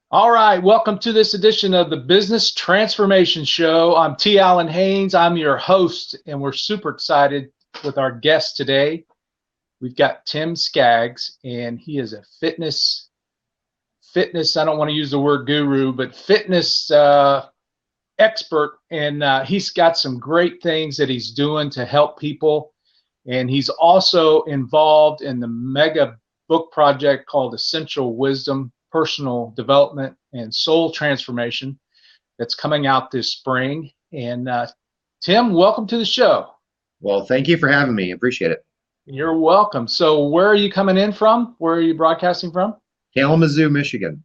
All right, welcome to this edition of the Business Transformation Show. I'm T. Allen Haynes. I'm your host, and we're super excited with our guest today. We've got Tim Skaggs, and he is a fitness. I don't want to use the word guru, but fitness expert, and he's got some great things that he's doing to help people. And he's also involved in the mega book project called Essential Wisdom, Personal Development, and Soul Transformation that's coming out this spring. And Tim, welcome to the show. Well, thank you for having me. Appreciate it. You're welcome. So where are you coming in from? Where are you broadcasting from? Kalamazoo, Michigan.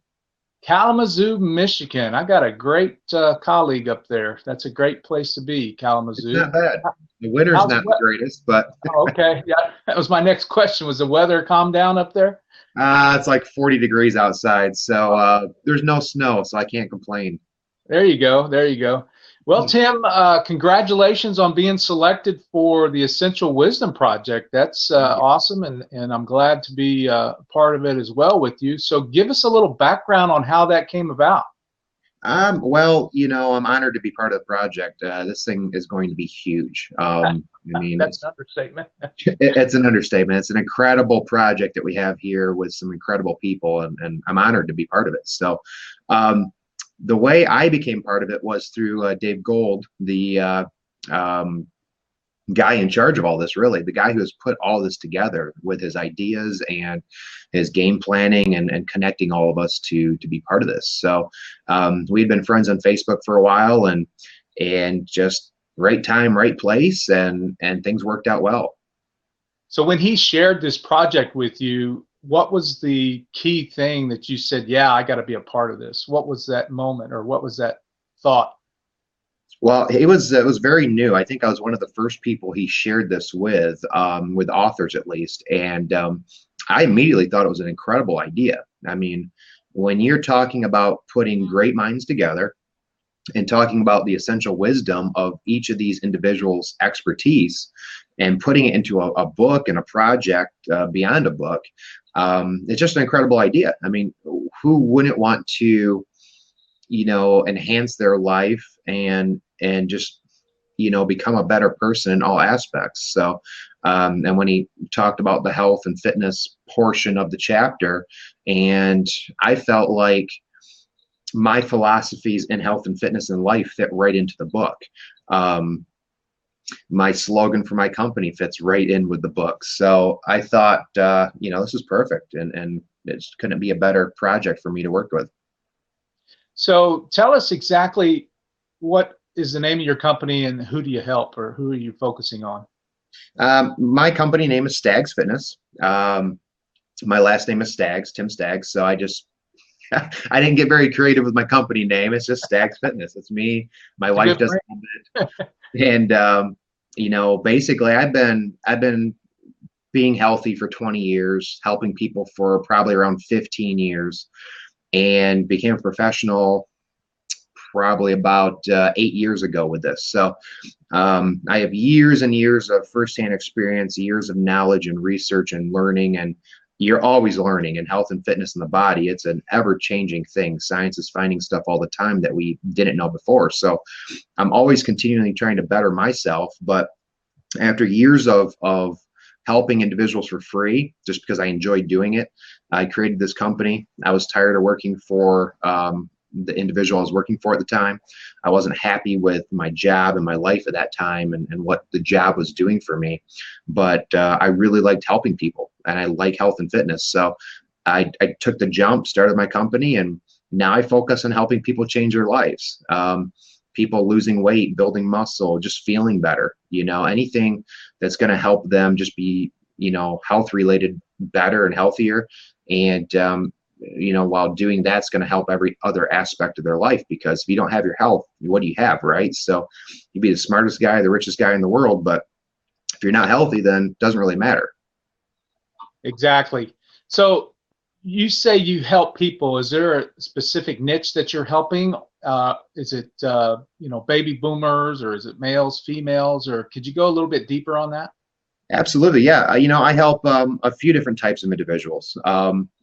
Kalamazoo, Michigan. I got a great colleague up there. That's a great place to be, It's Kalamazoo. not bad. The winter's How's not the greatest, but Oh, okay. Yeah, that was my next question. Was the weather calmed down up there? it's like 40 degrees outside, so there's no snow, so I can't complain. There you go. There you go. Well, Tim, congratulations on being selected for the Essential Wisdom Project. That's awesome, and I'm glad to be part of it as well with you. So give us a little background on how that came about. Well, I'm honored to be part of the project. This thing is going to be huge. I mean, That's an understatement. it's an understatement. It's an incredible project that we have here with some incredible people, and I'm honored to be part of it. So, the way I became part of it was through Dave Gold, the guy in charge of all this, really, the guy who has put all this together with his ideas and his game planning and connecting all of us to be part of this. So we'd been friends on Facebook for a while, and just right time, right place, and things worked out well. So when he shared this project with you, what was the key thing that you said, yeah, I got to be a part of this? What was that moment, or what was that thought? Well, it was very new. I think I was one of the first people he shared this with authors at least, and I immediately thought it was an incredible idea. I mean, when you're talking about putting great minds together and talking about the essential wisdom of each of these individuals' expertise and putting it into a book and a project beyond a book, it's just an incredible idea. I mean, who wouldn't want to, enhance their life and just become a better person in all aspects? So and when he talked about the health and fitness portion of the chapter, and I felt like my philosophies in health and fitness and life fit right into the book. My slogan for my company fits right in with the book. So I thought, this is perfect, and it couldn't be a better project for me to work with. So tell us exactly what is the name of your company, and who do you help, or who are you focusing on? My company name is Staggs Fitness. My last name is Staggs, Tim Staggs. So I didn't get very creative with my company name. It's just Staggs Fitness. It's me. My It's a wife good does brand. it. And basically I've been being healthy for 20 years, helping people for probably around 15 years, and became a professional probably about 8 years ago with this. So I have years and years of firsthand experience, years of knowledge and research and learning, and you're always learning in health and fitness in the body. It's an ever-changing thing. Science is finding stuff all the time that we didn't know before. So I'm always continually trying to better myself. But after years of helping individuals for free, just because I enjoyed doing it, I created this company. I was tired of working for the individual I was working for at the time. I wasn't happy with my job and my life at that time, and what the job was doing for me. But I really liked helping people, and I like health and fitness. So I took the jump, started my company, and now I focus on helping people change their lives. People losing weight, building muscle, just feeling better, anything that's going to help them just be, health related better and healthier. And while doing that's going to help every other aspect of their life, because if you don't have your health, what do you have, right? So you'd be the smartest guy, the richest guy in the world, but if you're not healthy, then it doesn't really matter. Exactly. So you say you help people. Is there a specific niche that you're helping? Is it baby boomers, or is it males, females, or could you go a little bit deeper on that? Absolutely, yeah. I help a few different types of individuals.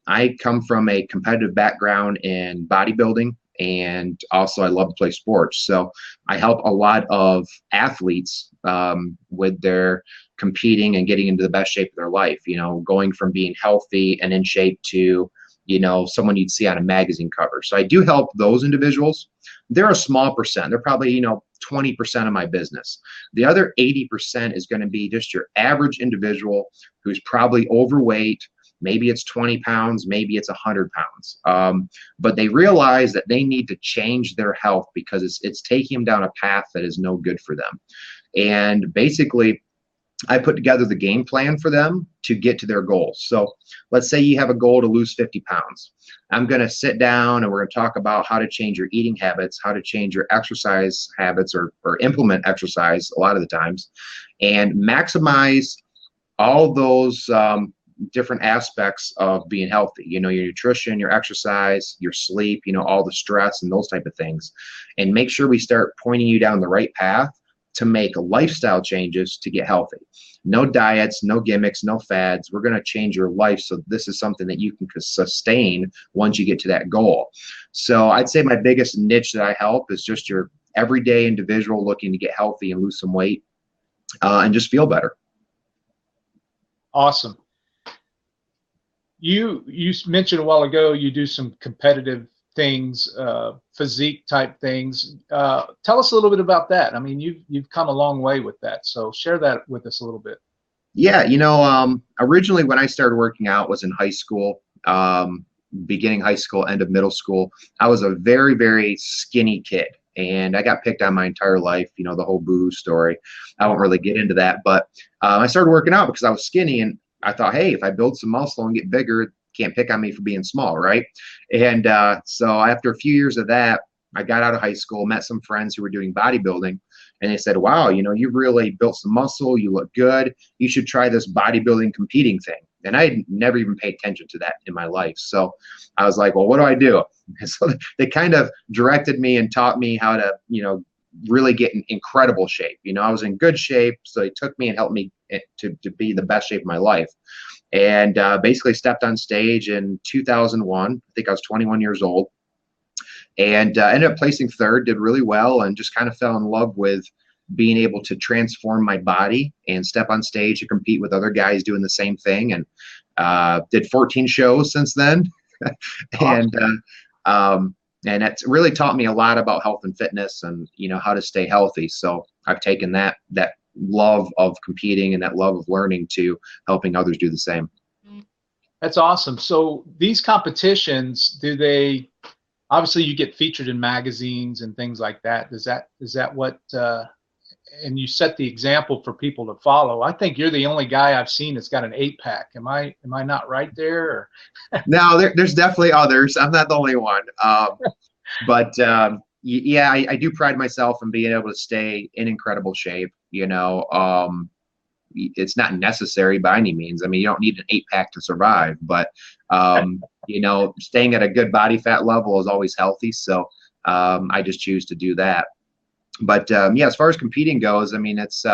I come from a competitive background in bodybuilding, and also I love to play sports. So I help a lot of athletes with their competing and getting into the best shape of their life, going from being healthy and in shape to, someone you'd see on a magazine cover. So I do help those individuals. They're a small percent. They're probably, 20% of my business. The other 80% is going to be just your average individual who's probably overweight. Maybe it's 20 pounds, maybe it's 100 pounds. But they realize that they need to change their health because it's taking them down a path that is no good for them. And basically, I put together the game plan for them to get to their goals. So let's say you have a goal to lose 50 pounds. I'm going to sit down and we're going to talk about how to change your eating habits, how to change your exercise habits or implement exercise a lot of the times, and maximize all those different aspects of being healthy, your nutrition, your exercise, your sleep, all the stress and those type of things, and make sure we start pointing you down the right path to make lifestyle changes to get healthy. No diets, no gimmicks, no fads. We're going to change your life. So this is something that you can sustain once you get to that goal. So I'd say my biggest niche that I help is just your everyday individual looking to get healthy and lose some weight and just feel better. Awesome. You mentioned a while ago you do some competitive things, physique type things. Tell us a little bit about that. I mean, you've come a long way with that, so share that with us a little bit. Yeah, originally when I started working out was in high school, beginning high school, end of middle school. I was a very, very skinny kid, and I got picked on my entire life, the whole boo story. I won't really get into that, but I started working out because I was skinny, and I thought, hey, if I build some muscle and get bigger, can't pick on me for being small, right? And so after a few years of that, I got out of high school, met some friends who were doing bodybuilding, and they said, wow, you've really built some muscle, you look good, you should try this bodybuilding competing thing. And I had never even paid attention to that in my life. So I was like, well, what do I do? And so they kind of directed me and taught me how to, really get in incredible shape. I was in good shape, so they took me and helped me to be the best shape of my life. And basically stepped on stage in 2001. I think I was 21 years old, and ended up placing third, did really well, and just kind of fell in love with being able to transform my body and step on stage and compete with other guys doing the same thing. And did 14 shows since then. And it's really taught me a lot about health and fitness and, how to stay healthy. So I've taken that love of competing and that love of learning to helping others do the same. That's awesome. So these competitions, obviously you get featured in magazines and things like that. Is that what, and you set the example for people to follow. I think you're the only guy I've seen that's got an 8-pack. Am I not right there? No, there's definitely others. I'm not the only one. But yeah, I do pride myself in being able to stay in incredible shape. It's not necessary by any means. I mean, you don't need an 8-pack to survive, but staying at a good body fat level is always healthy. So I just choose to do that. But yeah, as far as competing goes, I mean, it's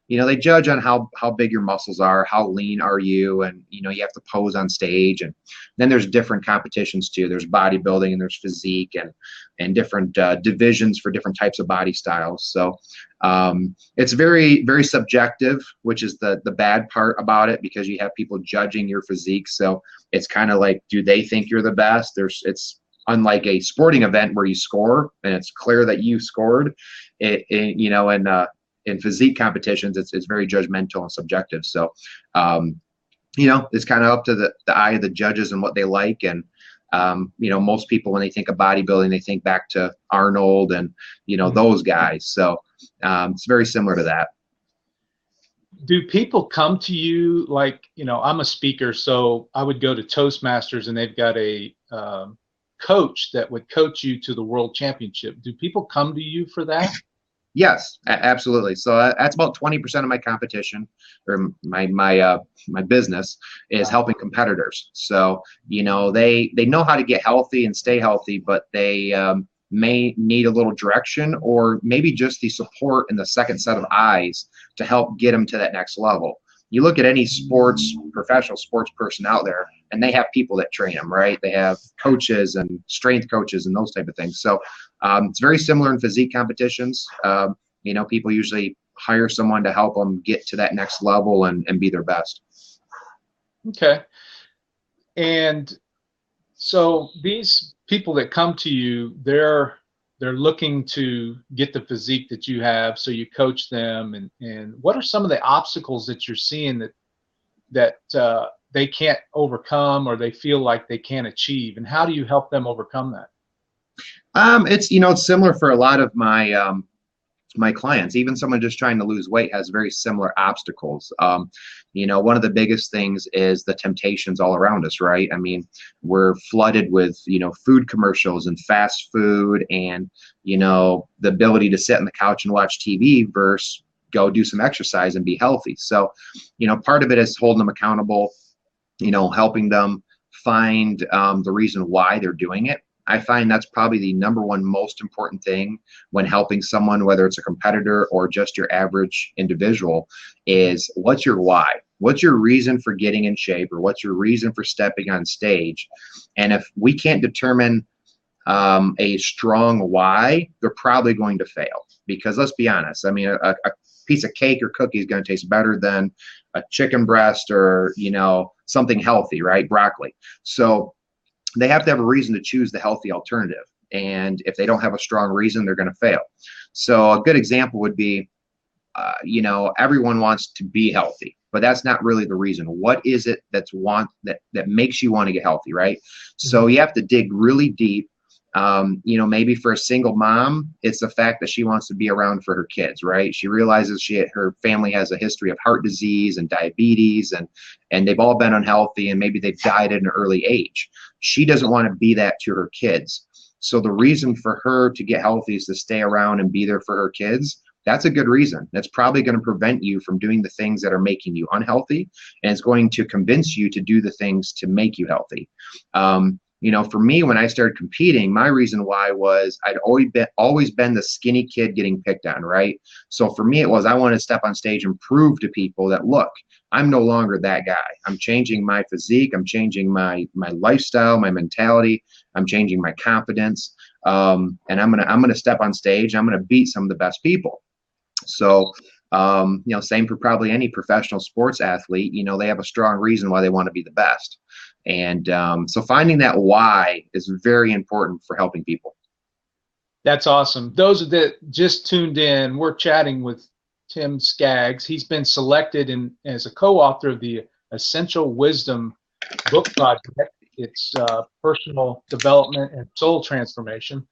they judge on how big your muscles are, how lean are you, and you have to pose on stage. And then there's different competitions too. There's bodybuilding and there's physique and different divisions for different types of body styles. So it's very, very subjective, which is the bad part about it, because you have people judging your physique. So it's kind of like, do they think you're the best? It's unlike a sporting event where you score and it's clear that you scored. In physique competitions, it's very judgmental and subjective. So, it's kind of up to the eye of the judges and what they like. And, most people, when they think of bodybuilding, they think back to Arnold and, those guys. So it's very similar to that. Do people come to you like, I'm a speaker, so I would go to Toastmasters and they've got a coach that would coach you to the world championship. Do people come to you for that? Yes, absolutely. So that's about 20% of my competition, or my business is helping competitors. So they know how to get healthy and stay healthy, but they may need a little direction, or maybe just the support and the second set of eyes to help get them to that next level. you look at any professional sports person out there, and they have people that train them, right? They have coaches and strength coaches and those type of things. So it's very similar in physique competitions. People usually hire someone to help them get to that next level and be their best. Okay. And so these people that come to you, they're looking to get the physique that you have, so you coach them. And what are some of the obstacles that you're seeing that they can't overcome, or they feel like they can't achieve, and how do you help them overcome that? It's similar for a lot of my clients. Even someone just trying to lose weight has very similar obstacles. One of the biggest things is the temptations all around us, right? I mean, we're flooded with, food commercials and fast food and, the ability to sit on the couch and watch TV versus go do some exercise and be healthy. So, part of it is holding them accountable, helping them find the reason why they're doing it. I find that's probably the number one most important thing when helping someone, whether it's a competitor or just your average individual, is what's your why? What's your reason for getting in shape, or what's your reason for stepping on stage? And if we can't determine a strong why, they're probably going to fail. Because let's be honest, I mean, a piece of cake or cookie is going to taste better than a chicken breast or, something healthy, right? Broccoli. So they have to have a reason to choose the healthy alternative. And if they don't have a strong reason, they're going to fail. So a good example would be, everyone wants to be healthy, but that's not really the reason. What is it that makes you want to get healthy, right? So you have to dig really deep. Maybe for a single mom, it's the fact that she wants to be around for her kids, right? She realizes her family has a history of heart disease and diabetes, and they've all been unhealthy, and maybe they've died at an early age. She doesn't want to be that to her kids. So the reason for her to get healthy is to stay around and be there for her kids. That's a good reason. That's probably going to prevent you from doing the things that are making you unhealthy, and it's going to convince you to do the things to make you healthy. For me, when I started competing, my reason why was I'd always been the skinny kid getting picked on, right? So for me, it was I wanted to step on stage and prove to people that, look, I'm no longer that guy. I'm changing my physique. I'm changing my lifestyle, my mentality. I'm changing my confidence. And I'm gonna step on stage. I'm gonna beat some of the best people. So, same for probably any professional sports athlete. They have a strong reason why they want to be the best. And so finding that why is very important for helping people. That's awesome. Those that just tuned in, we're chatting with Tim Skaggs. He's been selected as a co-author of the Essential Wisdom book project. It's personal development and soul transformation.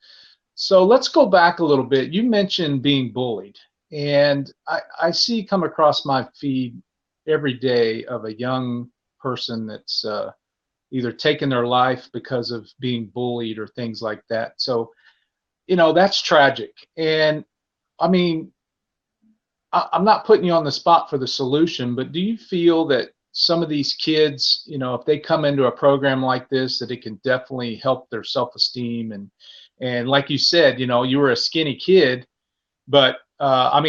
So let's go back a little bit. You mentioned being bullied, and I come across my feed every day of a young person that's either taken their life because of being bullied or things like that. So, that's tragic. And I mean, I'm not putting you on the spot for the solution, but do you feel that some of these kids, if they come into a program like this, that it can definitely help their self-esteem? And like you said, you were a skinny kid, but I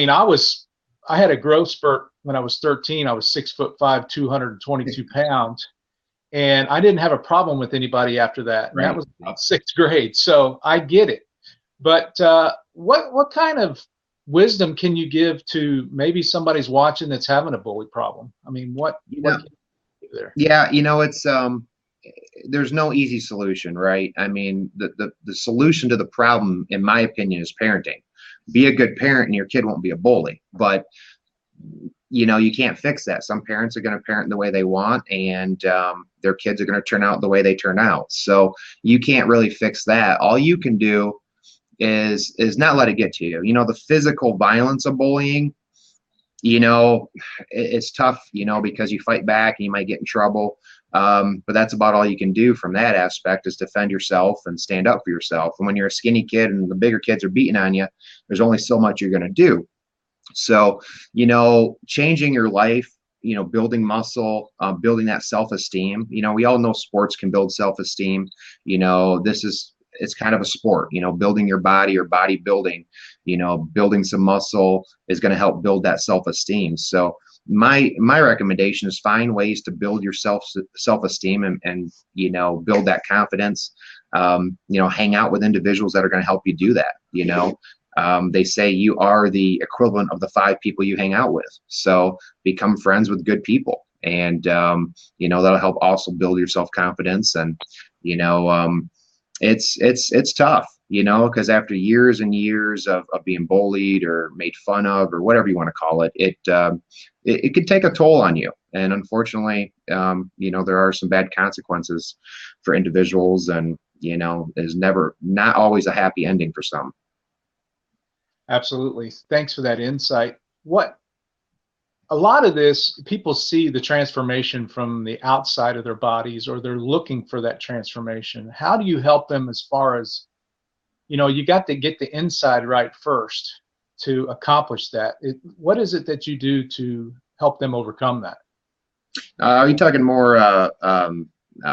had a growth spurt when I was 13. I was 6'5", 222 pounds. And I didn't have a problem with anybody after that. And Right. That was about sixth grade. So I get it. But what kind of wisdom can you give to maybe somebody's watching that's having a bully problem? I mean, what can you do there? Yeah, it's there's no easy solution, right? I mean, the solution to the problem, in my opinion, is parenting. Be a good parent and your kid won't be a bully. But you can't fix that. Some parents are going to parent the way they want, and their kids are going to turn out the way they turn out. So you can't really fix that. All you can do is not let it get to you. The physical violence of bullying, it's tough, because you fight back and you might get in trouble. But that's about all you can do from that aspect, is defend yourself and stand up for yourself. And when you're a skinny kid and the bigger kids are beating on you, there's only so much you're going to do. So, changing your life, building muscle, building that self-esteem. We all know sports can build self-esteem. It's kind of a sport, building your body or bodybuilding, building some muscle is going to help build that self-esteem. So, my recommendation is find ways to build your self-esteem and build that confidence. Hang out with individuals that are going to help you do that. They say you are the equivalent of the 5 people you hang out with. So become friends with good people, and that'll help also build your self-confidence. And it's tough, because after years and years of being bullied or made fun of or whatever you want to call it, it could take a toll on you. And unfortunately, there are some bad consequences for individuals, and is not always a happy ending for some. Absolutely. Thanks for that insight. A lot of this, people see the transformation from the outside of their bodies, or they're looking for that transformation. How do you help them as far as, you got to get the inside right first to accomplish that? What is it that you do to help them overcome that? Are you talking more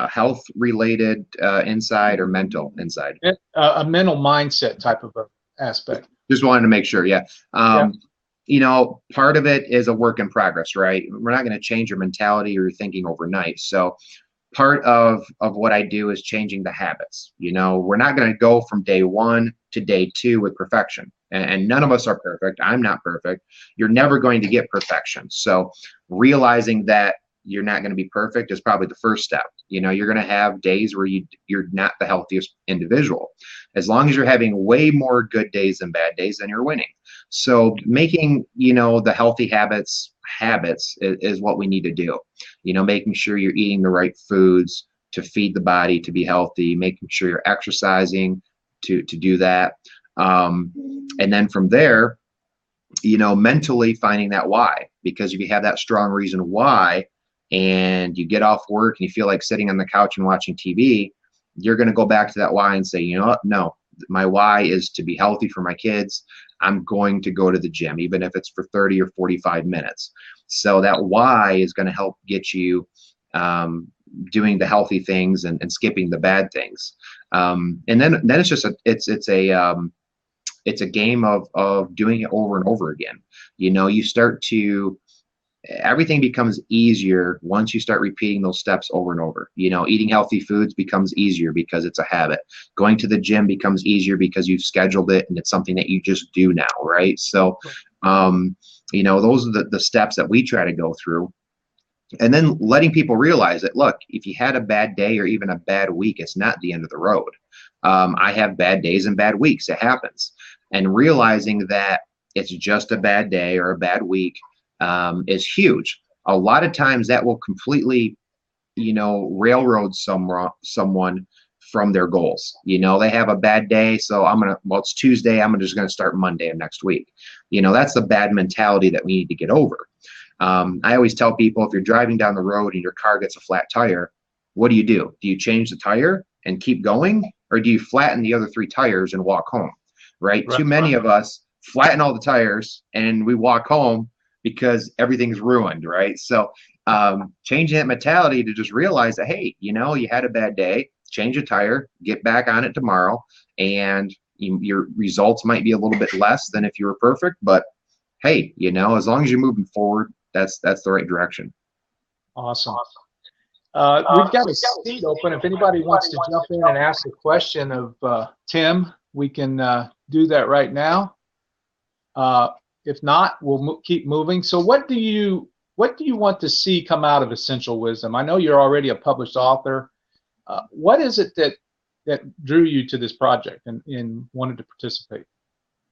health related inside or mental inside? A mental mindset type of a aspect. Just wanted to make sure. Yeah. Part of it is a work in progress, right? We're not going to change your mentality or your thinking overnight. So part of what I do is changing the habits. We're not going to go from day 1 to day 2 with perfection. And none of us are perfect. I'm not perfect. You're never going to get perfection. So realizing that you're not going to be perfect is probably the first step. You're going to have days where you're not the healthiest individual. As long as you're having way more good days than bad days, then you're winning. So making, the healthy habits is what we need to do. Making sure you're eating the right foods to feed the body to be healthy, making sure you're exercising to do that. And then from there, mentally finding that why, because if you have that strong reason why, and you get off work and you feel like sitting on the couch and watching TV, you're going to go back to that why and say, you know what? No, my why is to be healthy for my kids. I'm going to go to the gym, even if it's for 30 or 45 minutes. So that why is going to help get you doing the healthy things and skipping the bad things. And then it's just it's a game of doing it over and over again. You start to, everything becomes easier once you start repeating those steps over and over. Eating healthy foods becomes easier because it's a habit. Going to the gym becomes easier because you've scheduled it and it's something that you just do now, right? So, those are the steps that we try to go through. And then letting people realize that, look, if you had a bad day or even a bad week, it's not the end of the road. I have bad days and bad weeks. It happens. And realizing that it's just a bad day or a bad week is huge. A lot of times that will completely, railroad someone from their goals. They have a bad day, so it's Tuesday, I'm just going to start Monday of next week. That's the bad mentality that we need to get over. I always tell people, if you're driving down the road and your car gets a flat tire, what do? Do you change the tire and keep going, or do you flatten the other 3 tires and walk home? Right? Too many of us flatten all the tires and we walk home because everything's ruined, right? So changing that mentality to just realize that, hey, you had a bad day, change a tire, get back on it tomorrow, and your results might be a little bit less than if you were perfect, but hey, as long as you're moving forward, that's the right direction. Awesome. We've got a seat open. If anybody wants to jump in and ask a question of Tim, we can do that right now. If not, we'll keep moving. So what do you want to see come out of Essential Wisdom? I know you're already a published author. What is it that drew you to this project and wanted to participate?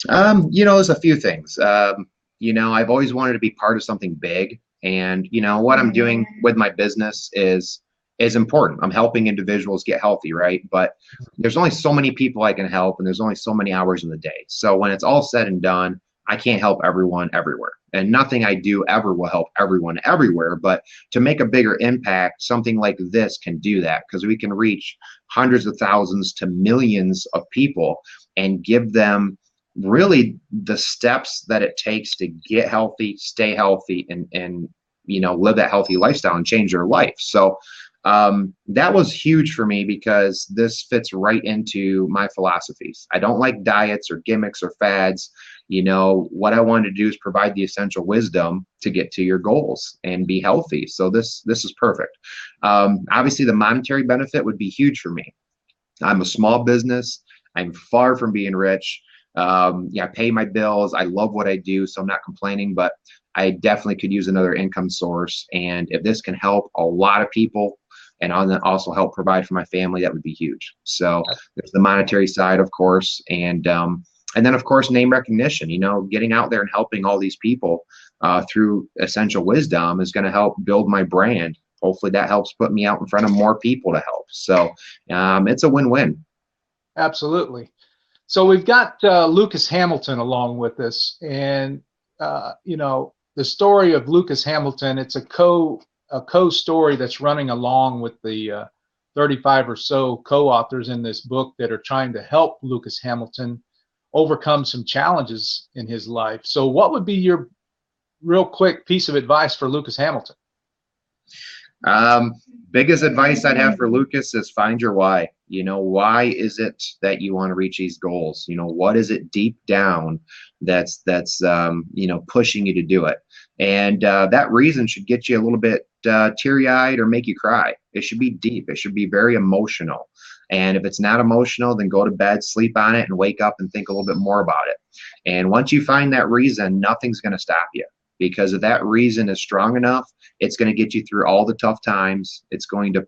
There's a few things. I've always wanted to be part of something big, and what I'm doing with my business is important. I'm helping individuals get healthy, right? But there's only so many people I can help, and there's only so many hours in the day. So when it's all said and done, I can't help everyone everywhere, and nothing I do ever will help everyone everywhere. But to make a bigger impact, something like this can do that, because we can reach hundreds of thousands to millions of people and give them really the steps that it takes to get healthy, stay healthy, and live that healthy lifestyle and change their life. So That was huge for me because this fits right into my philosophies. I don't like diets or gimmicks or fads. What I wanted to do is provide the essential wisdom to get to your goals and be healthy. So this is perfect. Obviously, the monetary benefit would be huge for me. I'm a small business. I'm far from being rich. Yeah, I pay my bills. I love what I do, so I'm not complaining, but I definitely could use another income source. And if this can help a lot of people and also help provide for my family, that would be huge. So there's the monetary side, of course, and then of course name recognition. Getting out there and helping all these people through essential wisdom is going to help build my brand. Hopefully that helps put me out in front of more people to help. So it's a win-win. Absolutely. So we've got Lucas Hamilton along with us, and the story of Lucas Hamilton. It's a co-story that's running along with the 35 or so co-authors in this book that are trying to help Lucas Hamilton overcome some challenges in his life. So what would be your real quick piece of advice for Lucas Hamilton? Biggest advice I'd have for Lucas is find your why. Why is it that you want to reach these goals? What is it deep down that's pushing you to do it? And that reason should get you a little bit teary-eyed or make you cry. It should be deep. It should be very emotional. And if it's not emotional, then go to bed, sleep on it, and wake up and think a little bit more about it. And once you find that reason, nothing's going to stop you. Because if that reason is strong enough, it's going to get you through all the tough times. It's going to,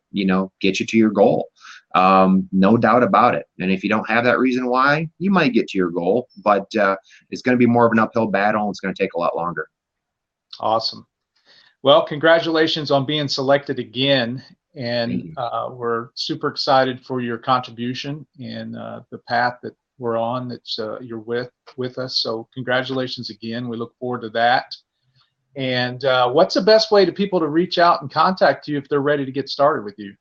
get you to your goal. No doubt about it. And if you don't have that reason why, you might get to your goal, but it's going to be more of an uphill battle, and it's going to take a lot longer. Awesome. Well, congratulations on being selected again. And we're super excited for your contribution and the path that we're on that you're with us. So congratulations again. We look forward to that. And what's the best way to people to reach out and contact you if they're ready to get started with you?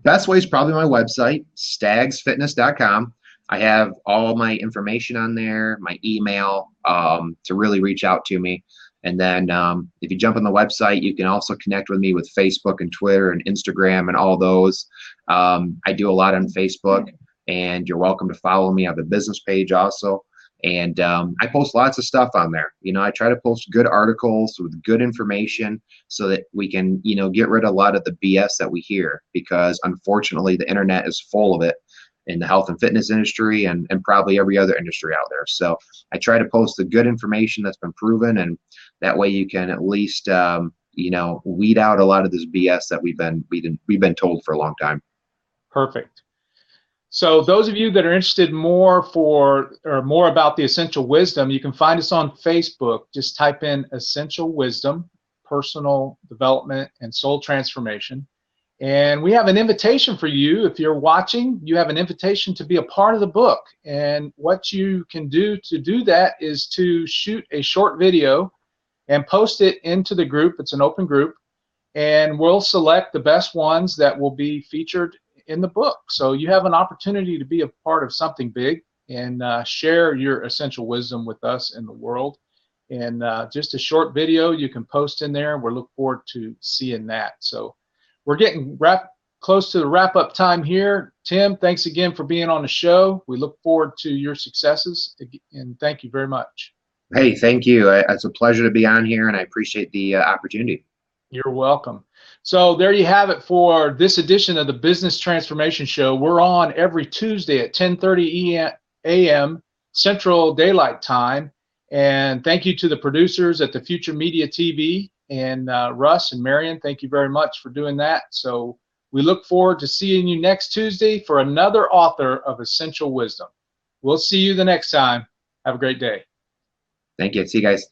Best way is probably my website, stagsfitness.com. I have all my information on there, my email, to really reach out to me. And then if you jump on the website, you can also connect with me with Facebook and Twitter and Instagram and all those. I do a lot on Facebook, and you're welcome to follow me. I have a business page also. And I post lots of stuff on there. I try to post good articles with good information so that we can, get rid of a lot of the BS that we hear, because unfortunately the internet is full of it in the health and fitness industry and probably every other industry out there. So I try to post the good information that's been proven, and that way you can at least, weed out a lot of this BS that we've been told for a long time. Perfect. So those of you that are interested more about the Essential Wisdom, you can find us on Facebook. Just type in Essential Wisdom, Personal Development and Soul Transformation. And we have an invitation for you. If you're watching, you have an invitation to be a part of the book. And what you can do to do that is to shoot a short video and post it into the group. It's an open group. And we'll select the best ones that will be featured in the book. So you have an opportunity to be a part of something big and share your essential wisdom with us in the world. And just a short video you can post in there. We look forward to seeing that. So we're getting close to the wrap-up time here. Tim, thanks again for being on the show. We look forward to your successes, and thank you very much. Hey, thank you. It's a pleasure to be on here, and I appreciate the opportunity. You're welcome. So there you have it for this edition of the Business Transformation Show. We're on every Tuesday at 10:30 a.m. Central Daylight Time. And thank you to the producers at the Future Media TV, and Russ and Marion, thank you very much for doing that. So we look forward to seeing you next Tuesday for another author of Essential Wisdom. We'll see you the next time. Have a great day. Thank you. See you guys.